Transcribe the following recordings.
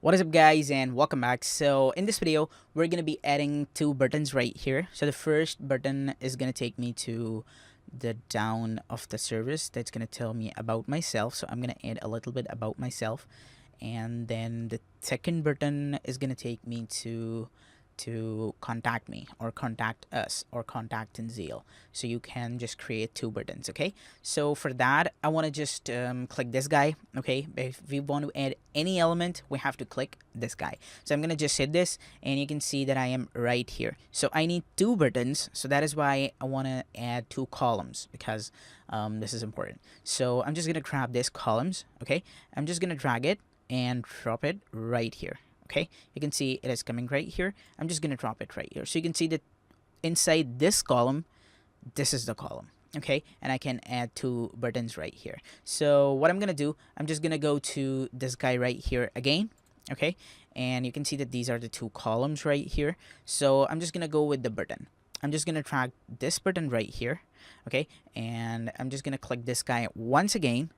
What is up, guys, and welcome back. So in this video we're gonna be adding two buttons right here. So the first button is gonna take me to the down of the service. That's gonna tell me about myself, so I'm gonna add a little bit about myself. And then the second button is gonna take me to contact me, or contact us, or contact in Zeal. So you can just create two buttons. Okay, so for that I want to just click this guy. Okay, if we want to add any element, we have to click this guy. So I'm gonna just hit this, and you can see that I am right here. So I need two buttons, so that is why I want to add two columns, because this is important. So I'm just gonna grab this columns. Okay, I'm just gonna drag it and drop it right here. Okay, you can see it is coming right here. I'm just gonna drop it right here, so you can see that inside this column, this is the column. Okay, and I can add two buttons right here. So what I'm gonna do, I'm just gonna go to this guy right here again. Okay, and you can see that these are the two columns right here. So I'm just gonna go with the button. I'm just gonna drag this button right here. Okay, and I'm just gonna click this guy once again,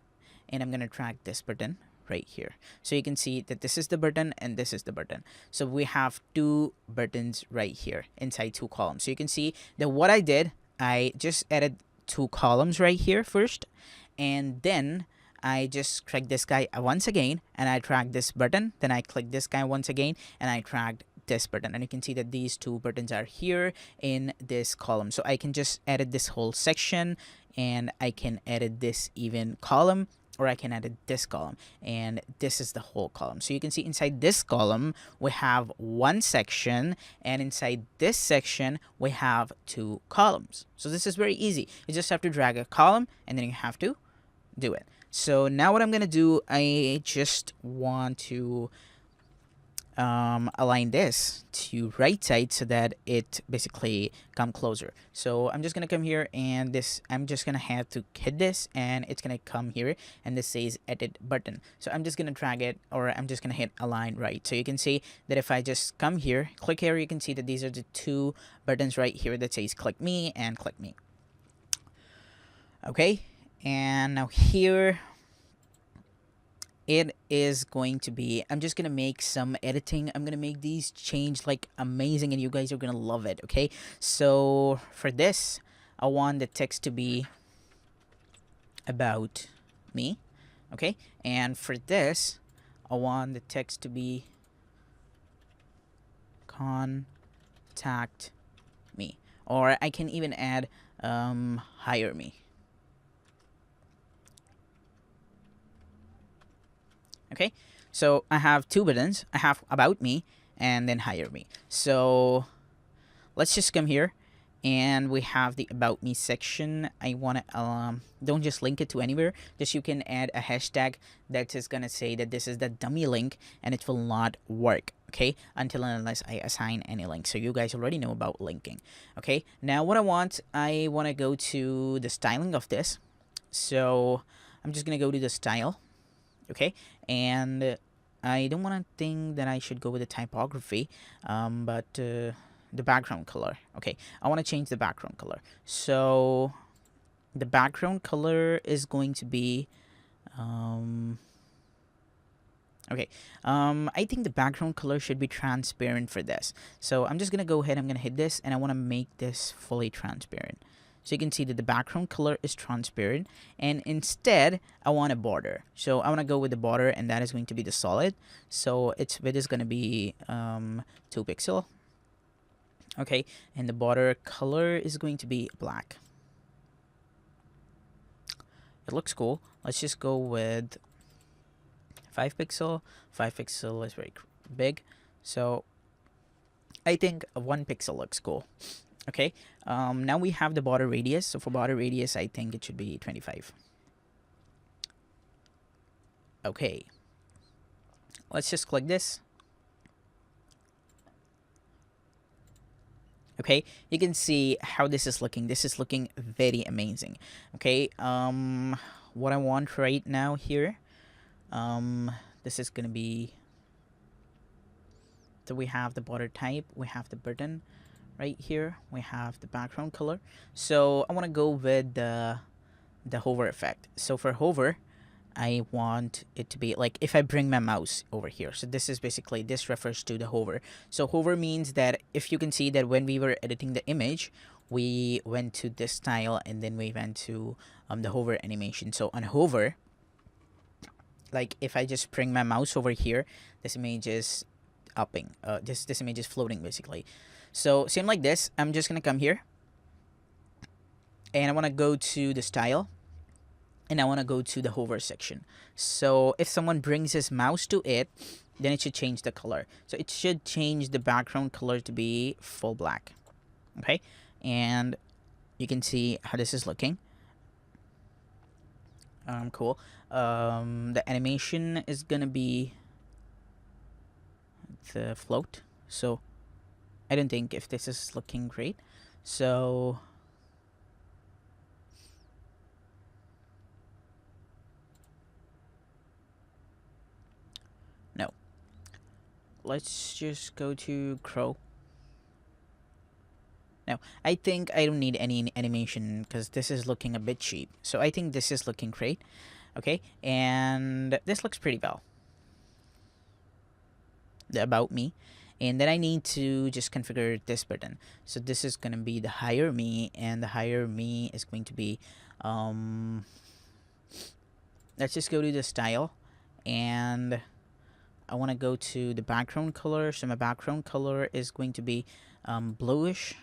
and I'm gonna drag this button right here. So you can see that this is the button and this is the button. So we have two buttons right here inside two columns. So you can see that what I did, I just added two columns right here first, and then I just click this guy once again, and I drag this button, then I click this guy once again, and I dragged this button, and you can see that these two buttons are here in this column. So I can just edit this whole section, and I can edit this even column, or I can edit this column, and this is the whole column. So you can see inside this column we have one section, and inside this section we have two columns. So this is very easy. You just have to drag a column, and then you have to do it. So now what I'm gonna do, I just want to align this to right side so that it basically come closer. So I'm just gonna come here, and this, I'm just gonna have to hit this, and it's gonna come here, and this says edit button. So I'm just gonna drag it, or I'm just gonna hit align right. So you can see that if I just come here, click here, you can see that these are the two buttons right here that says click me and click me. Okay, and now here it is going to be, I'm just gonna make some editing. I'm gonna make these change like amazing, and you guys are gonna love it. Okay, so for this I want the text to be about me. Okay, and for this I want the text to be contact me, or I can even add hire me. Okay, so I have two buttons. I have about me and then hire me. So let's just come here, and we have the about me section. I want to don't just link it to anywhere, just you can add a hashtag that is gonna say that this is the dummy link, and it will not work, okay, until and unless I assign any link. So you guys already know about linking. Okay, now what I want to go to the styling of this. So I'm just gonna go to the style. Okay, and I don't want to think that I should go with the typography, but the background color. Okay, I want to change the background color. So the background color is going to be okay, I think the background color should be transparent for this. So I'm just gonna go ahead, I'm gonna hit this, and I want to make this fully transparent. So you can see that the background color is transparent, and instead I want a border. So I want to go with the border, and that is going to be the solid. So its width is going to be 2 pixel. Okay, and the border color is going to be black. It looks cool. Let's just go with 5 pixel. 5 pixel is very big, so I think 1 pixel looks cool. Okay, now we have the border radius. So for border radius, I think it should be 25. Okay, let's just click this. Okay, you can see how this is looking. This is looking very amazing. Okay, what I want right now here, this is gonna be, so we have the border type, we have the button right here, we have the background color. So I want to go with the hover effect. So for hover, I want it to be like if I bring my mouse over here. So this is basically, this refers to the hover. So hover means that if you can see that when we were editing the image, we went to this style and then we went to the hover animation. So on hover, like if I just bring my mouse over here, this image is upping. This image is floating basically. So same like this, I'm just gonna come here and I want to go to the style and I want to go to the hover section. So if someone brings his mouse to it, then it should change the color. So it should change the background color to be full black. Okay, and you can see how this is looking. Cool. The animation is gonna be the float. So I don't think if this is looking great. So no. Let's just go to Crow. No, I think I don't need any animation because this is looking a bit cheap. So I think this is looking great. Okay, and this looks pretty well. The about me. And then I need to just configure this button. So this is going to be the hire me, and the hire me is going to be, let's just go to the style, and I want to go to the background color. So my background color is going to be bluish,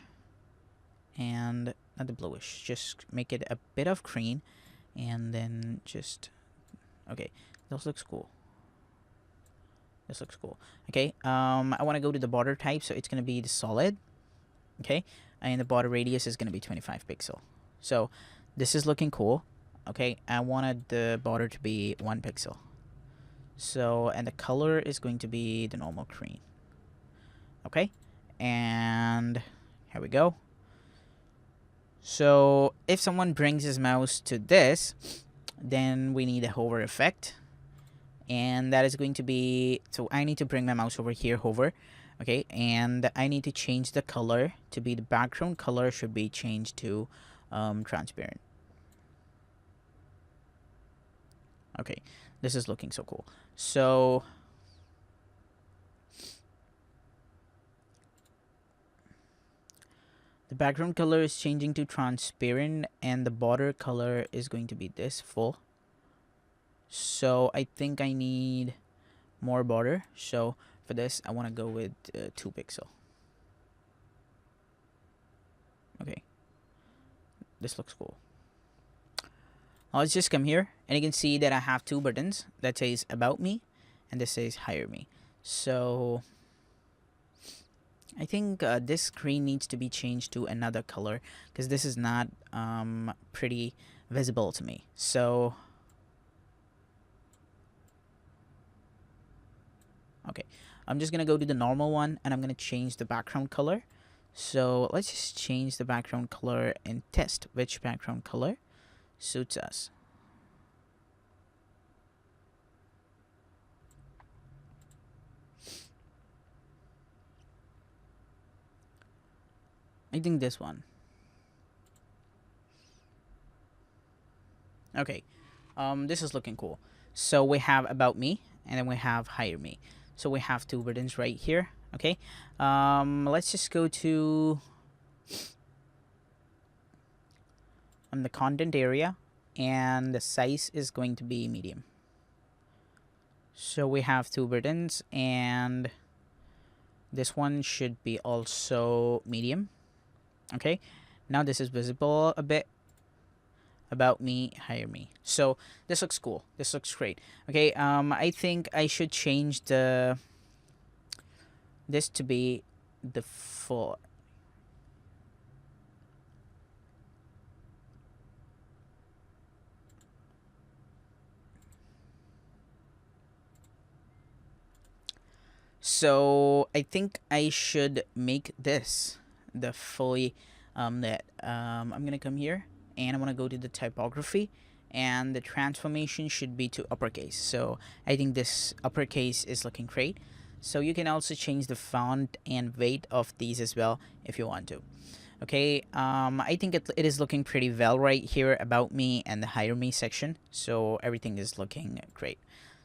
and not the bluish, just make it a bit of green, and then just, okay, this looks cool. This looks cool. Okay, I want to go to the border type, so it's going to be the solid. Okay, and the border radius is going to be 25 pixel. So this is looking cool. Okay, I wanted the border to be 1 pixel. So, and the color is going to be the normal green. Okay, and here we go. So if someone brings his mouse to this, then we need a hover effect. And that is going to be, so I need to bring my mouse over here, hover. Okay, and I need to change the color to be, the background color should be changed to transparent. Okay, this is looking so cool. So the background color is changing to transparent, and the border color is going to be this full. So I think I need more border. So for this, I want to go with 2 pixel. Okay, this looks cool. Now let's just come here, and you can see that I have 2 buttons that says about me, and this says hire me. So I think this screen needs to be changed to another color because this is not pretty visible to me. So okay, I'm just gonna go to the normal one, and I'm gonna change the background color. So let's just change the background color and test which background color suits us. I think this one. Okay, this is looking cool. So we have about me, and then we have hire me. So we have 2 buttons right here. Okay, let's just go to the content area, and the size is going to be medium. So we have 2 buttons, and this one should be also medium. Okay, now this is visible a bit. About me, hire me. So this looks cool. This looks great. Okay, I think I should change this to be the full. So I think I should make this the fully I'm gonna come here, and I want to go to the typography, and the transformation should be to uppercase. So I think this uppercase is looking great. So you can also change the font and weight of these as well if you want to. Okay, I think it is looking pretty well right here, about me and the hire me section. So everything is looking great.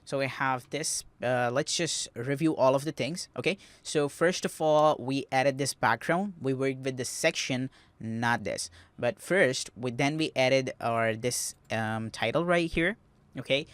So we have this. Let's just review all of the things. Okay, so first of all, we added this background. We worked with the section, not this. But first, we added our this title right here. Okay,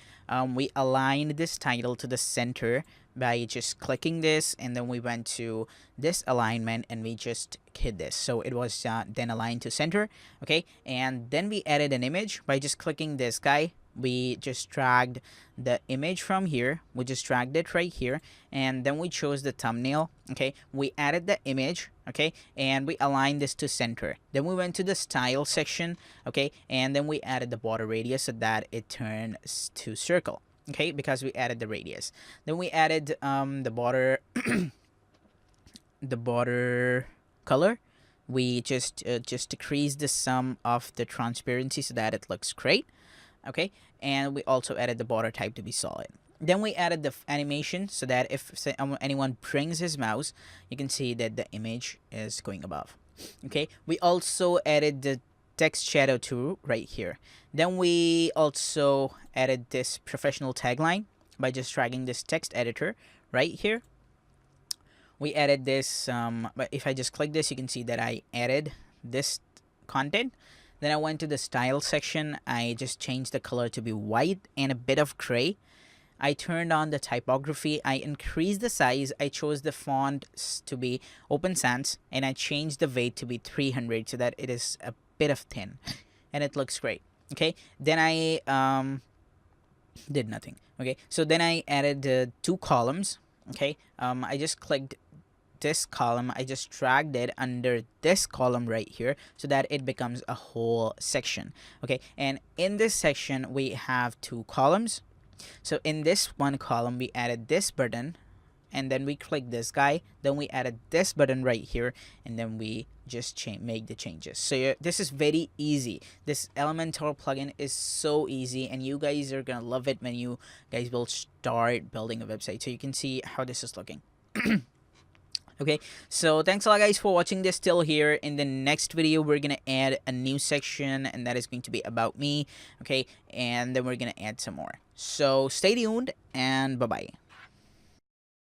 we aligned this title to the center by just clicking this, and then we went to this alignment and we just hit this, so it was then aligned to center. Okay, and then we added an image by just clicking this guy. We just dragged the image from here, we just dragged it right here, and then we chose the thumbnail. Okay, we added the image. Okay, and we aligned this to center. Then we went to the style section. Okay, and then we added the border radius so that it turns to circle. Okay, because we added the radius. Then we added the border the border color. We just decreased the sum of the transparency so that it looks great. Okay, and we also added the border type to be solid. Then we added the animation so that if anyone brings his mouse, you can see that the image is going above. Okay, we also added the text shadow tool right here. Then we also added this professional tagline by just dragging this text editor right here. We added this, but if I just click this, you can see that I added this content. Then I went to the style section. I just changed the color to be white and a bit of gray. I turned on the typography. I increased the size. I chose the font to be Open Sans, and I changed the weight to be 300 so that it is a bit of thin, and it looks great. Okay, then I did nothing. Okay, so then I added 2 columns. Okay, I just clicked this column, I just dragged it under this column right here so that it becomes a whole section. Okay, and in this section we have 2 columns. So in this one column we added this button, and then we click this guy, then we added this button right here, and then we just make the changes. So this is very easy. This Elementor plugin is so easy, and you guys are gonna love it when you guys will start building a website. So you can see how this is looking. Okay, so thanks a lot guys for watching this till here. In the next video we're gonna add a new section, and that is going to be about me. Okay, and then we're gonna add some more. So stay tuned, and bye bye.